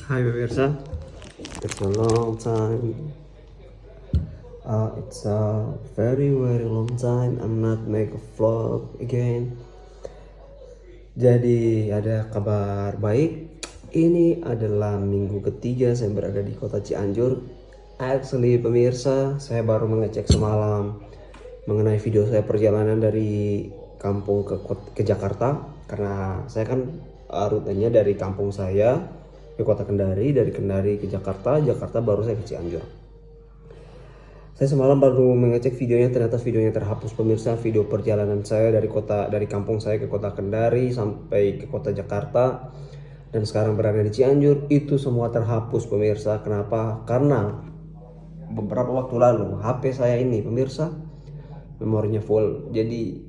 Hai pemirsa, it's a long time. It's a very long time. I'm not make a vlog again. Jadi ada kabar baik. Ini adalah minggu ketiga saya berada di kota Cianjur. Actually pemirsa, saya baru mengecek semalam mengenai video saya perjalanan dari kampung ke Jakarta. Karena saya kan rutenya dari kampung saya ke kota Kendari, dari Kendari ke Jakarta, Jakarta baru saya ke Cianjur. Saya semalam baru mengecek videonya, ternyata videonya terhapus pemirsa. Video perjalanan saya dari kampung saya ke kota Kendari sampai ke kota Jakarta dan sekarang berada di Cianjur, itu semua terhapus pemirsa. Kenapa? Karena beberapa waktu lalu HP saya ini pemirsa memorinya full. Jadi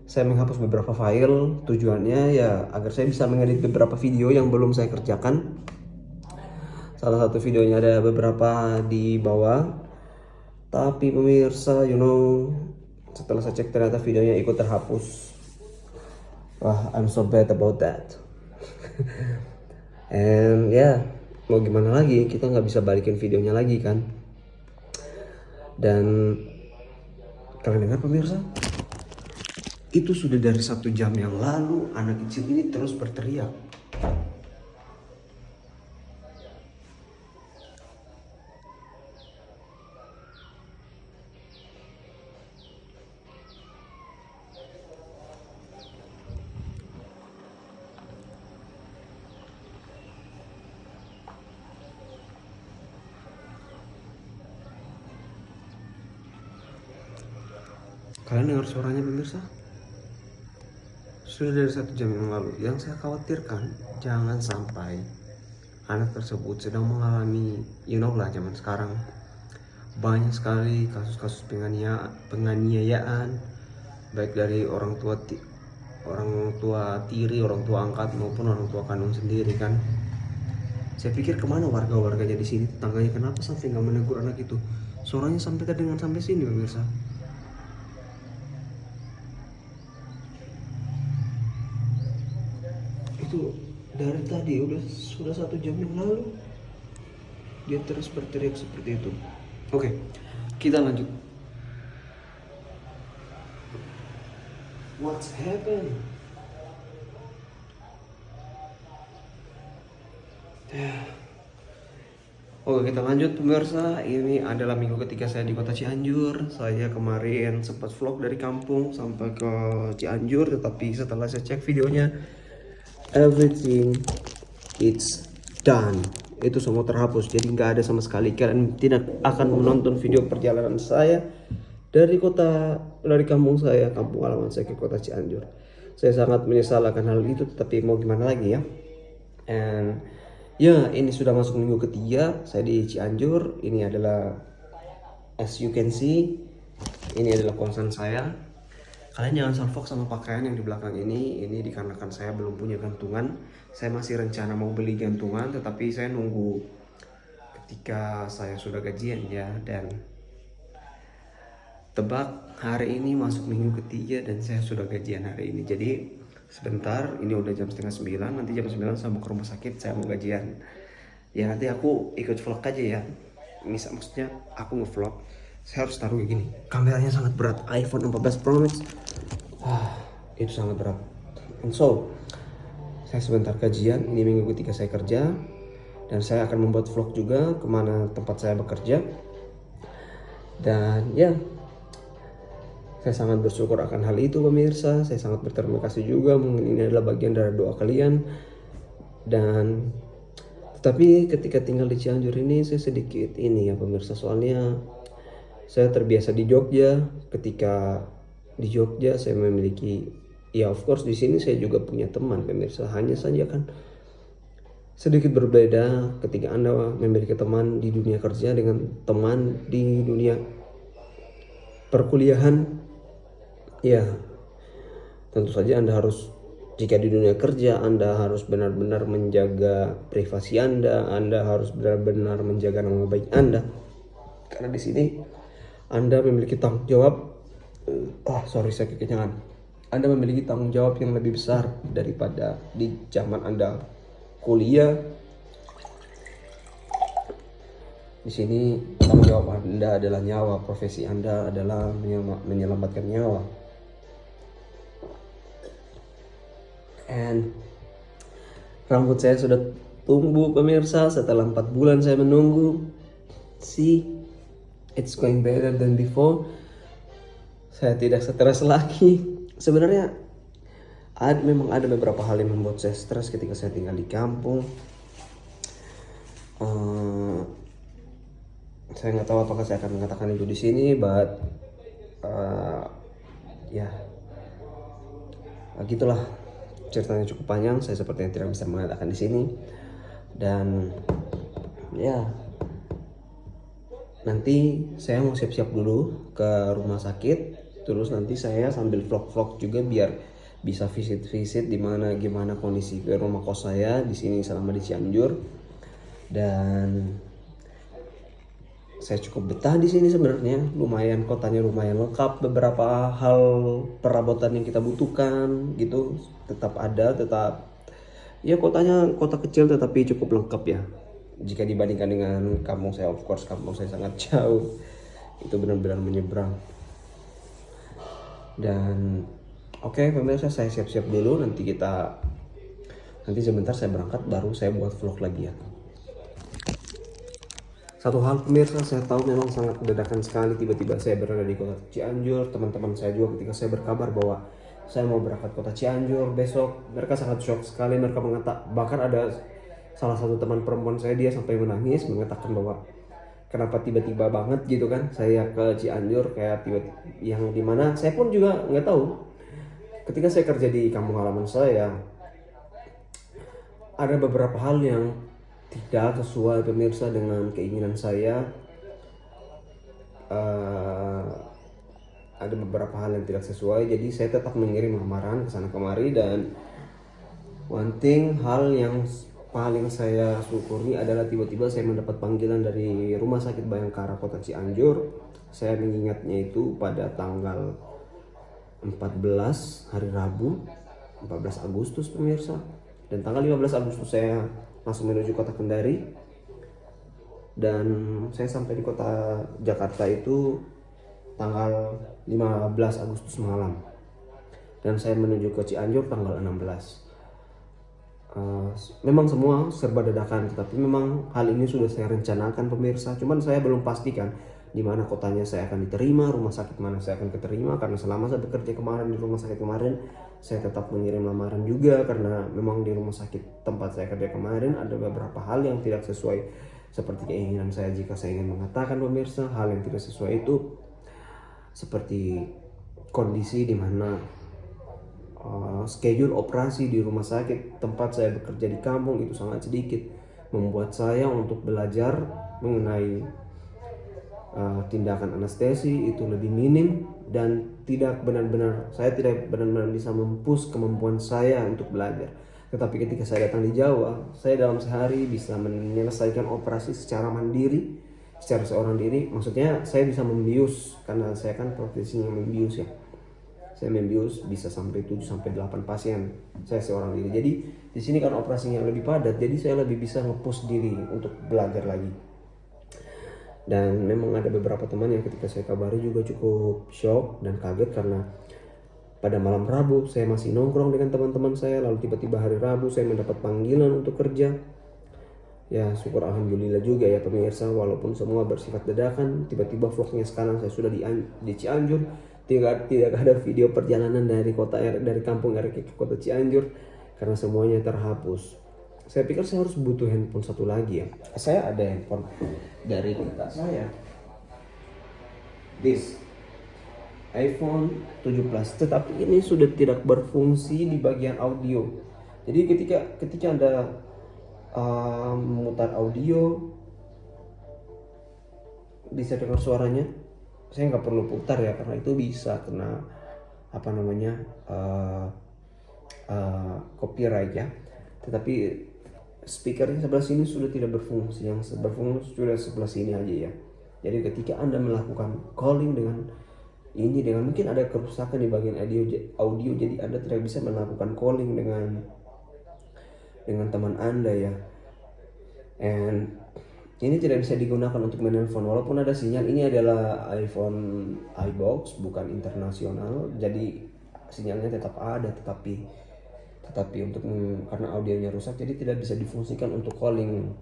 saya menghapus beberapa file, tujuannya ya agar saya bisa mengedit beberapa video yang belum saya kerjakan. Salah satu videonya ada beberapa di bawah. Tapi pemirsa, setelah saya cek ternyata videonya ikut terhapus. Wah, I'm so bad about that. And mau gimana lagi, kita nggak bisa balikin videonya lagi kan. Dan kalian dengar pemirsa, itu sudah dari 1 jam yang lalu anak kecil ini terus berteriak. Kalian dengar suaranya pemirsa? Sudah dari 1 jam yang lalu. Yang saya khawatirkan jangan sampai anak tersebut sedang mengalami, lah zaman sekarang banyak sekali kasus-kasus penganiayaan, baik dari orang tua tiri, orang tua angkat maupun orang tua kandung sendiri kan. Saya pikir kemana warga-warganya di sini, tetangganya, kenapa sampai nggak menegur anak itu? Suaranya sampai terdengar sampai sini pemirsa. Itu dari tadi sudah 1 jam yang lalu dia terus berteriak seperti itu. Oke, kita lanjut. What's happened? Oke, kita lanjut pemirsa. Ini adalah minggu ketiga saya di kota Cianjur. Saya kemarin sempat vlog dari kampung sampai ke Cianjur, tetapi setelah saya cek videonya, everything it's done. Itu semua terhapus, jadi nggak ada sama sekali. Kalian tidak akan menonton video perjalanan saya dari kampung saya, kampung halaman saya ke kota Cianjur. Saya sangat menyesal akan hal itu, tetapi mau gimana lagi ya. And ini sudah masuk minggu ketiga saya di Cianjur. Ini adalah, as you can see, ini adalah kosan saya. Kalian jangan salfok sama pakaian yang di belakang ini. Ini dikarenakan saya belum punya gantungan. Saya masih rencana mau beli gantungan, tetapi saya nunggu ketika saya sudah gajian ya. Dan tebak, hari ini masuk minggu ketiga dan saya sudah gajian hari ini. Jadi sebentar, ini udah jam 8:30. Nanti jam 9 saya mau ke rumah sakit, saya mau gajian. Ya nanti aku ikut vlog aja ya. Maksudnya aku nge-vlog. Saya harus taruh kayak gini. Kameranya sangat berat, iPhone 14 Pro Max. Itu sangat berat. And so, saya sebentar gajian. Ini minggu ketiga saya kerja. Dan saya akan membuat vlog juga kemana tempat saya bekerja. Dan saya sangat bersyukur akan hal itu pemirsa. Saya sangat berterima kasih juga. Mungkin ini adalah bagian dari doa kalian. Dan tetapi ketika tinggal di Cianjur ini saya sedikit ini ya pemirsa. Soalnya saya terbiasa di Jogja. Ketika di Jogja saya memiliki, of course di sini saya juga punya teman pemirsa. Hanya saja kan sedikit berbeda ketika Anda memiliki teman di dunia kerja dengan teman di dunia perkuliahan. Ya, tentu saja Anda harus, jika di dunia kerja Anda harus benar-benar menjaga privasi Anda harus benar-benar menjaga nama baik Anda. Karena di sini Anda memiliki tanggung jawab. Saya kekenyangan. Anda memiliki tanggung jawab yang lebih besar daripada di zaman Anda kuliah Di sini tanggung jawab Anda adalah nyawa, profesi Anda adalah menyelamatkan nyawa. And rambut saya sudah tumbuh pemirsa setelah 4 bulan saya menunggu. See, it's going better than before. Saya tidak stres lagi. Sebenarnya memang ada beberapa hal yang membuat saya stres ketika saya tinggal di kampung. Saya nggak tahu apakah saya akan mengatakan itu di sini, but ya gitulah, ceritanya cukup panjang. Saya sepertinya tidak bisa mengatakan di sini, dan ya nanti saya mau siap-siap dulu ke rumah sakit. Terus nanti saya sambil vlog-vlog juga biar bisa visit-visit gimana kondisi ke rumah kos saya di sini selama di Cianjur. Dan saya cukup betah di sini sebenarnya. Lumayan, kotanya lumayan lengkap, beberapa hal perabotan yang kita butuhkan gitu tetap ada, tetap ya kotanya kota kecil tetapi cukup lengkap ya. Jika dibandingkan dengan kampung saya, of course kampung saya sangat jauh. Itu benar-benar menyeberang. Dan oke, pemirsa, saya siap-siap dulu. Nanti sebentar saya berangkat, baru saya buat vlog lagi ya. Satu hal pemirsa, saya tahu memang sangat dadakan sekali tiba-tiba saya berada di kota Cianjur. Teman-teman saya juga ketika saya berkabar bahwa saya mau berangkat kota Cianjur besok, mereka sangat shock sekali. Mereka mengatakan, bahkan ada salah satu teman perempuan saya, dia sampai menangis mengatakan bahwa kenapa tiba-tiba banget gitu kan saya ke Cianjur, kayak tiba-tiba yang dimana saya pun juga nggak tahu. Ketika saya kerja di kampung halaman saya, ada beberapa hal yang tidak sesuai pemirsa dengan keinginan saya. Ada beberapa hal yang tidak sesuai, jadi saya tetap mengirim lamaran ke sana kemari. Dan one thing, hal yang paling saya syukuri adalah tiba-tiba saya mendapat panggilan dari Rumah Sakit Bayangkara Kota Cianjur. Saya mengingatnya itu pada tanggal 14 hari Rabu, 14 Agustus pemirsa. Dan tanggal 15 Agustus saya langsung menuju kota Kendari. Dan saya sampai di kota Jakarta itu tanggal 15 Agustus malam. Dan saya menuju ke Cianjur tanggal 16. Memang semua serba dadakan, tetapi memang hal ini sudah saya rencanakan pemirsa. Cuman saya belum pastikan di mana kotanya saya akan diterima, rumah sakit mana saya akan keterima. Karena selama saya bekerja kemarin di rumah sakit kemarin, saya tetap mengirim lamaran juga. Karena memang di rumah sakit tempat saya kerja kemarin ada beberapa hal yang tidak sesuai seperti keinginan saya. Jika saya ingin mengatakan pemirsa, hal yang tidak sesuai itu seperti kondisi di mana schedule operasi di rumah sakit tempat saya bekerja di kampung itu sangat sedikit, membuat saya untuk belajar mengenai tindakan anestesi itu lebih minim. Dan saya tidak benar-benar bisa mempush kemampuan saya untuk belajar. Tetapi ketika saya datang di Jawa, saya dalam sehari bisa menyelesaikan operasi secara mandiri, secara seorang diri. Maksudnya saya bisa membius, karena saya kan profesinya membius ya. Saya membius bisa sampai 7 sampai 8 pasien saya seorang diri. Jadi di sini kan operasinya lebih padat, jadi saya lebih bisa nge-push diri untuk belajar lagi. Dan memang ada beberapa teman yang ketika saya kabari juga cukup shock dan kaget, karena pada malam Rabu saya masih nongkrong dengan teman-teman saya, lalu tiba-tiba hari Rabu saya mendapat panggilan untuk kerja. Ya syukur alhamdulillah juga ya pemirsa, walaupun semua bersifat dadakan. Tiba-tiba vlognya sekarang saya sudah di Cianjur. Tidak ada video perjalanan dari kampung RK ke kota Cianjur karena semuanya terhapus. Saya pikir saya harus butuh handphone satu lagi ya. Saya ada handphone dari kakak saya, this iPhone 17, tetapi ini sudah tidak berfungsi di bagian audio. Jadi ketika Anda memutar audio, bisa dengar suaranya. Saya nggak perlu putar ya, karena itu bisa kena copyright ya. Tetapi speakernya sebelah sini sudah tidak berfungsi, yang berfungsi sudah sebelah sini aja ya. Jadi ketika Anda melakukan calling dengan mungkin ada kerusakan di bagian audio, jadi Anda tidak bisa melakukan calling dengan teman Anda ya. And ini tidak bisa digunakan untuk main handphone walaupun ada sinyal. Ini adalah iPhone iBox, bukan internasional, jadi sinyalnya tetap ada, tetapi untuk karena audionya rusak jadi tidak bisa difungsikan untuk calling.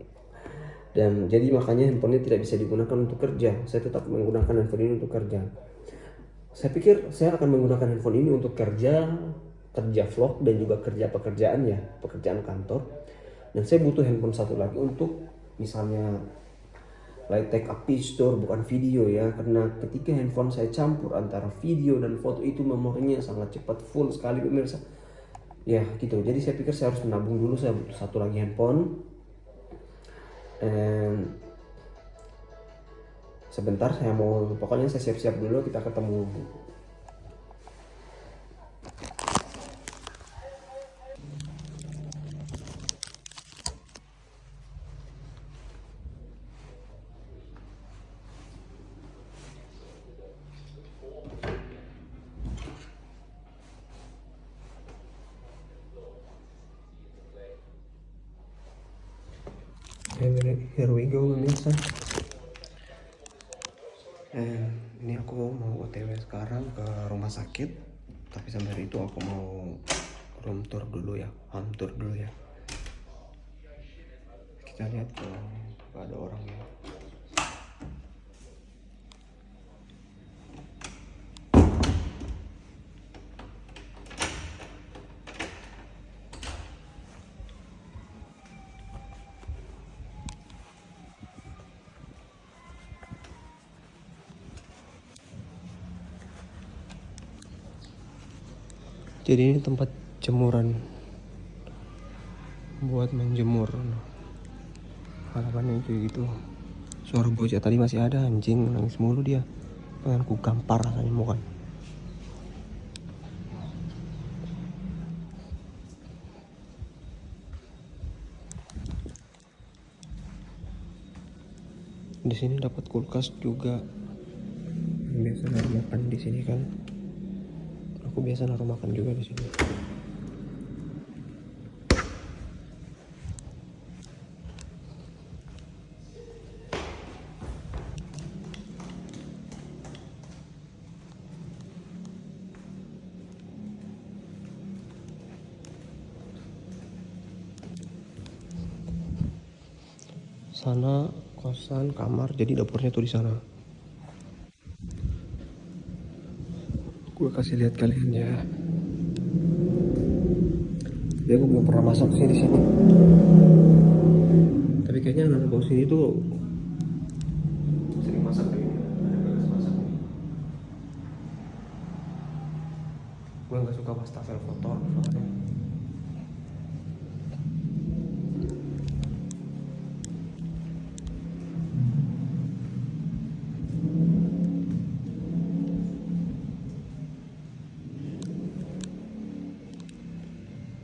Dan jadi makanya handphone ini tidak bisa digunakan untuk kerja. Saya tetap menggunakan handphone ini untuk kerja. Saya pikir saya akan menggunakan handphone ini untuk kerja vlog dan juga kerja pekerjaan kantor. Dan saya butuh handphone satu lagi untuk misalnya like take a picture, bukan video ya, karena ketika handphone saya campur antara video dan foto itu memorinya sangat cepat full sekali pemirsa. Ya gitu, jadi saya pikir saya harus menabung dulu, saya butuh satu lagi handphone. And sebentar pokoknya saya siap-siap dulu, kita ketemu. Here we go pemirsa. Ini aku mau OTW sekarang ke rumah sakit, tapi sampai itu aku mau room tour dulu ya, home tour dulu ya. Kita lihat kalau gak ada orang ya. Jadi ini tempat jemuran buat menjemur. Harapannya kayak gitu. Suara bocah tadi masih ada, anjing nangis mulu dia. Pengen ku gampar rasanya muka. Di sini dapat kulkas juga. Biasa naruh makan di sini kan. Aku biasa naruh makan juga di sini. Sana kosan, kamar, jadi dapurnya tuh di sana. Gue kasih lihat kalian ya. Dia gue belum pernah masak sih di sini. Tapi kayaknya anak bawah sini tuh sering masak kayak gini. Ada bagas masak nih. Gue nggak suka wastafel foto soalnya.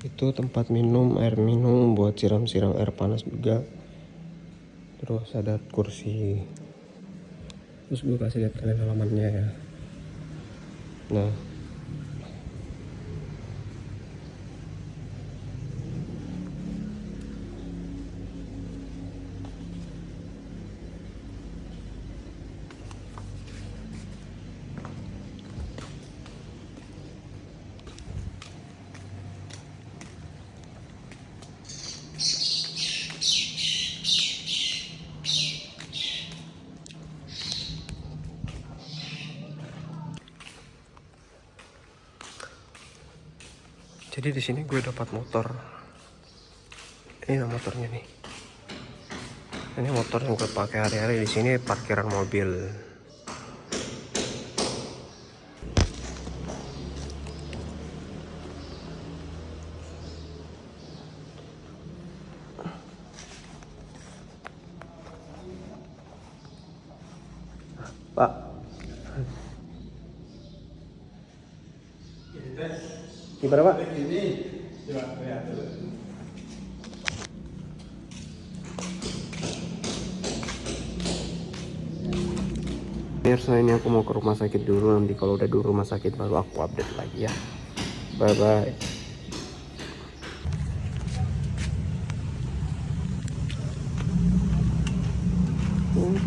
Itu tempat minum, air minum buat siram-siram air panas juga. Terus ada kursi. Terus gue kasih lihat kalian halamannya ya. Nah, jadi di sini gue dapat motor. Ini motornya nih. Ini motor yang gue pakai hari-hari. Di sini parkiran mobil. Pak. Gimana Pak? Pemirsa, ini aku mau ke rumah sakit dulu. Nanti kalau udah di rumah sakit baru aku update lagi ya. Bye bye. Anak.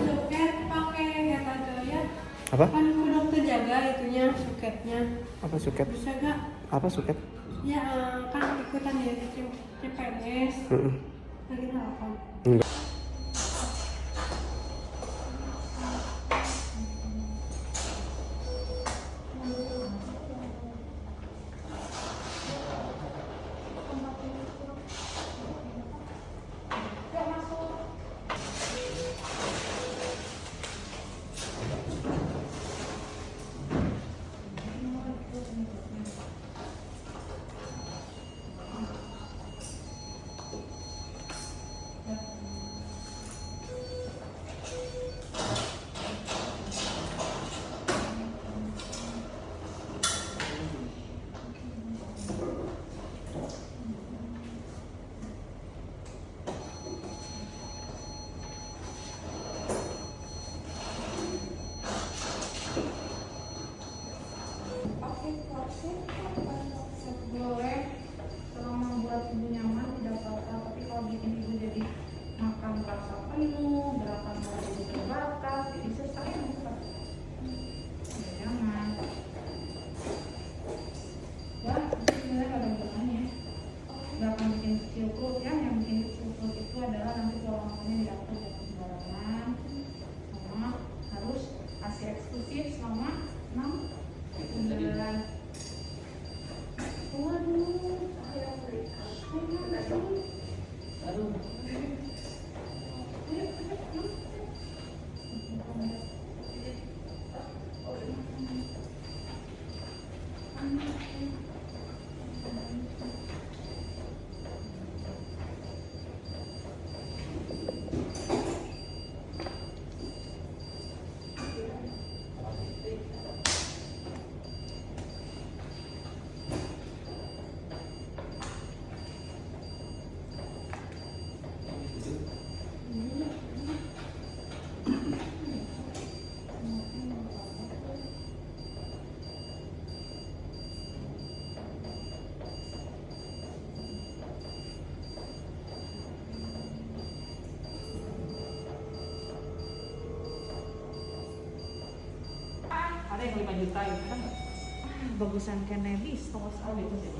Suket pakai kata Joya. Apa? Kan udah terjaga itunya suketnya. Apa suket? Bisa gak? Apa suket? Ya kan ikutan ya CPNS. Lagi apa? Enggak. Boleh selama buat ibu nyaman tidak apa-apa, tapi kalau bikin ibu jadi makan rasa penuh, gerakan jadi terbatas, jadi susah ya Pak. Tidak nyaman. Ya, itu sebenarnya ada hubungannya. Gak akan bikin kecil perut ya, yang bikin kecil perut itu adalah nanti pola makannya diatur dengan sembarangan, sama harus ASI eksklusif selama 6 bulan. Ada yang 5 juta itu kan Bagusan cannabis, tau sekali itu sih.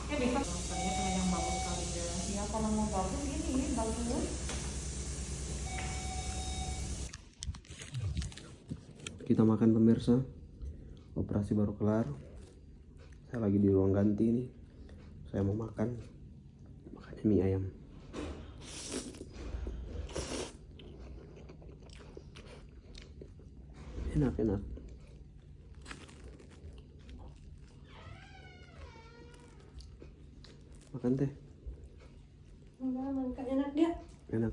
ya bisa rasanya pengen yang bagus kali ya. Ya kalau mau bagus ini bagus. Kita makan pemirsa. Operasi baru kelar. Saya lagi di ruang ganti nih. Saya mau makan. Makannya mie ayam. Enak. Makan teh. Enggak enak dia. Enak.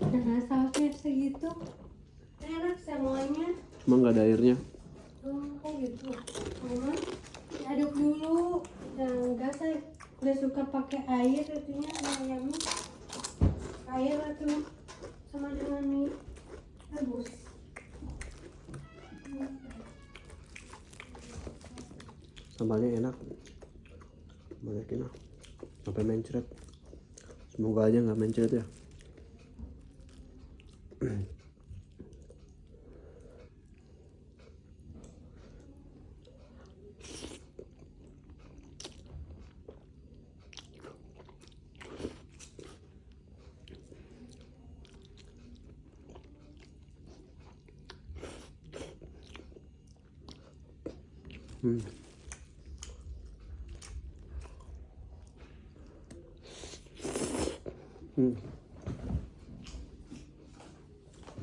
Udah sampai segitu. Enak semuanya. Emang nggak ada airnya? Oh, kok gitu. Mama, diaduk dulu. Enggak, saya udah suka pakai air itunya ayamnya. Air itu sama dengan mie rebus. Sambalnya enak. Banyakin lah. Sampai mencret. Semoga aja nggak mencret ya.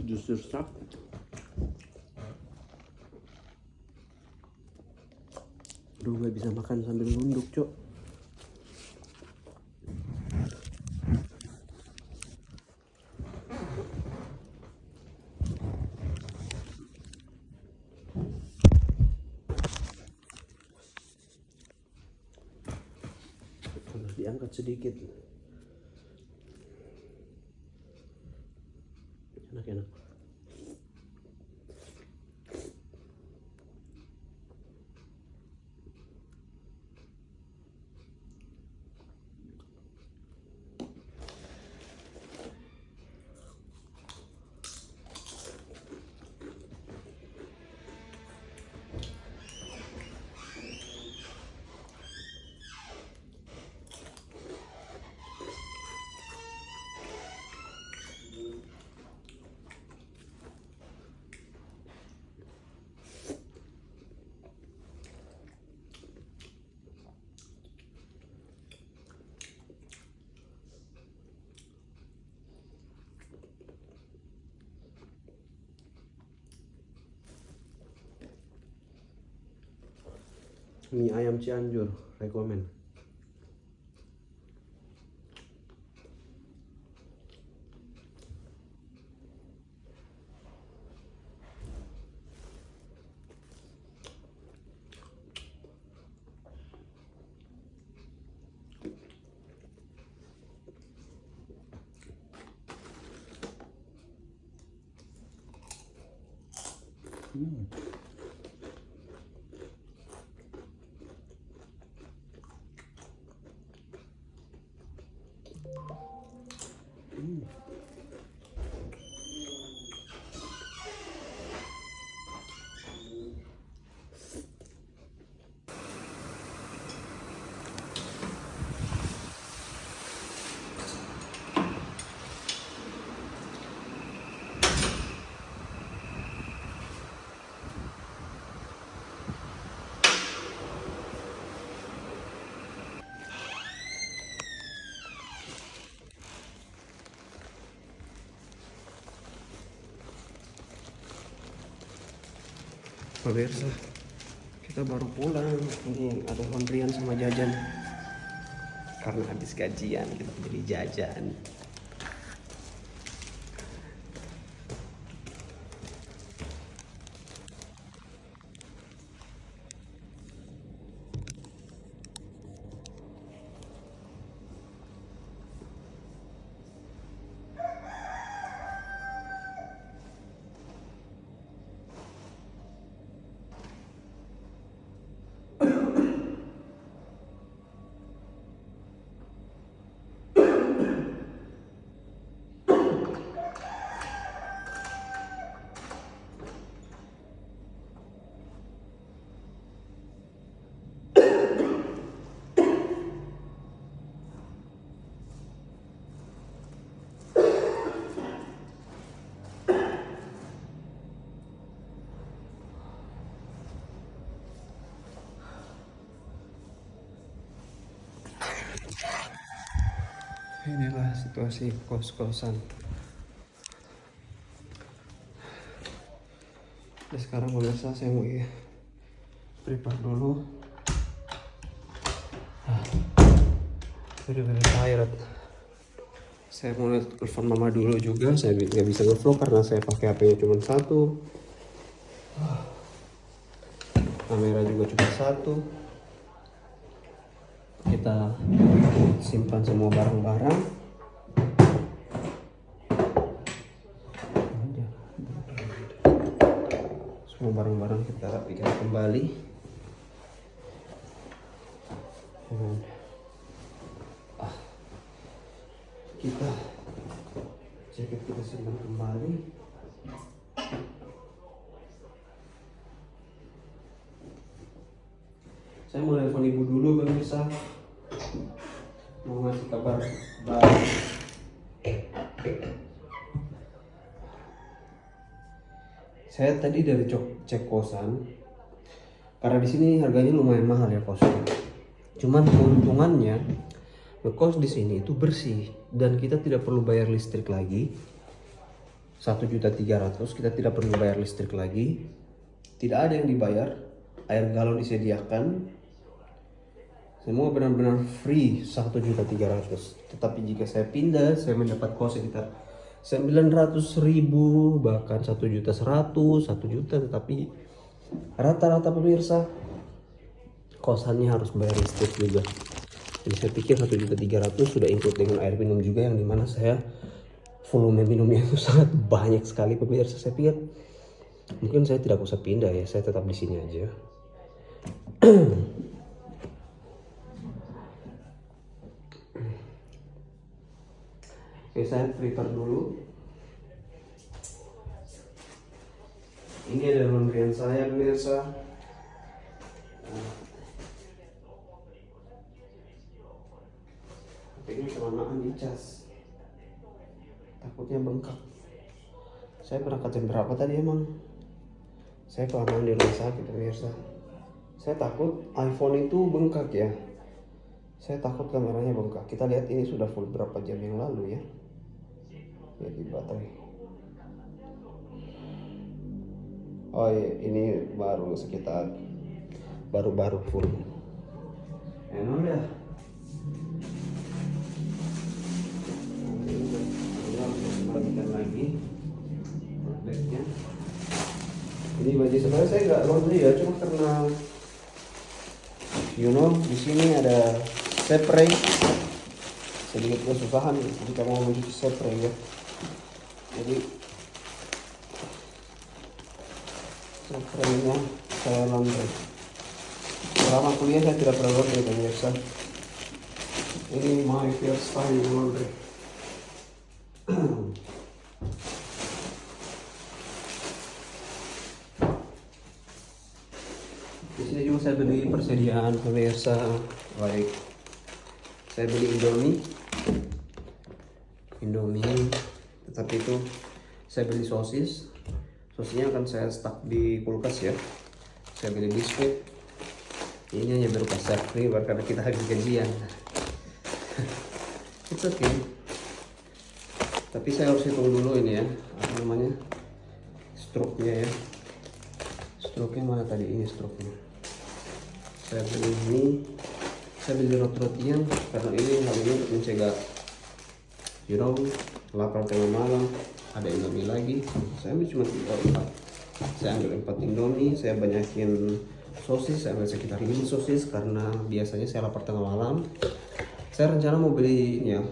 Jus sirsak Aduh, gak bisa makan sambil nunduk, Cok. Harus diangkat sedikit. Enak-enak. Mie ayam Cianjur, rekomen. Pemirsa, kita baru pulang. Ini ada laundryan sama jajan. Karena habis gajian kita beli jajan. Inilah situasi kos-kosan. Dan sekarang pemirsa saya mau prepare dulu. Very tired. Saya mau telepon mama dulu juga. Saya nggak bisa nge-vlog karena saya pakai HP-nya cuma satu. Kamera juga cuma satu. Kita simpan semua barang-barang. Semua barang-barang kita rapikan kembali. Kita jaket kita simpan kembali. Saya mau telepon ibu dulu pemirsa. Mau ngasih kabar baik. Saya tadi dari cek kosan. Karena di sini harganya lumayan mahal ya kosnya. Cuman keuntungannya ngekos di sini itu bersih dan kita tidak perlu bayar listrik lagi. 1.300.000 kita tidak perlu bayar listrik lagi. Tidak ada yang dibayar. Air galon disediakan, Semua benar-benar free 1.300.000. Tetapi jika saya pindah, saya mendapat kos sekitar 900.000, bahkan 1.100.000, 1 juta. Tetapi rata-rata pemirsa kosannya harus bayar listrik juga. Jadi saya pikir 1.300.000 sudah include dengan air minum juga, yang dimana saya volume minumnya itu sangat banyak sekali pemirsa. Saya pikir mungkin saya tidak usah pindah ya, saya tetap di sini aja. Oke, saya prepare dulu. Ini ada laundryan saya pemirsa. Ini kelamaan dicas, takutnya bengkak. Saya berangkat jam berapa tadi emang? Saya kelamaan di rumah sakit pemirsa. Saya takut iPhone itu bengkak ya. Saya takut kameranya bengkak. Kita lihat ini sudah full berapa jam yang lalu ya. Jadi baterai. Oh iya, ini baru sekitar baru full. Enak dah. Bagikan lagi backnya. Ini baju sebenarnya saya nggak laundry ya, cuma karena di sini ada spray, sedikit kesusahan jika mau mencuci spray ya. Jadi spraynya saya laundry. Selama kuliah saya tidak pernah laundry pemirsa. Ini my first time laundry. Di sini juga saya beli persediaan pemirsa, baik saya beli Indomie, tetapi itu saya beli sosisnya akan saya stak di kulkas ya. Saya beli biskuit, ini hanya berupa servis karena kita habis gajian. It's okay. Tapi saya harus hitung dulu ini ya, apa namanya, struknya ya. Struknya mana tadi? Ini struknya. Saya beli ini, saya beli roti-rotian karena ini hal ini untuk mencegah lapar tengah malam. Ada Indomie lagi, saya ambil cuma 4. Saya ambil 4 Indomie, saya banyakin sosis, saya ambil sekitar 5 sosis karena biasanya saya lapar tengah malam. Saya rencana mau beli ini ya,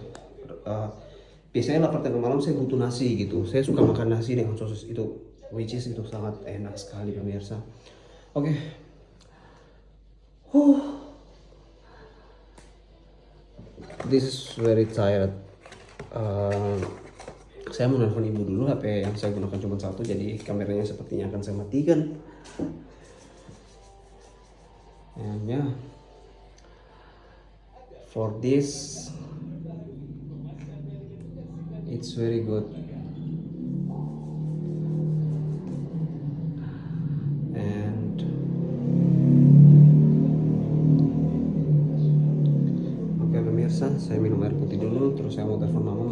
biasanya lapar tengah malam saya butuh nasi gitu. Saya suka makan nasi dengan sosis itu, which is itu sangat enak sekali pemirsa. Oke. This is very tired. Saya mau nelfon ibu dulu, HP yang saya gunakan cuma satu, jadi kameranya sepertinya akan saya matikan. And yeah, for this it's very good. And oke pemirsa, saya minum air putih dulu, terus saya mau telepon mama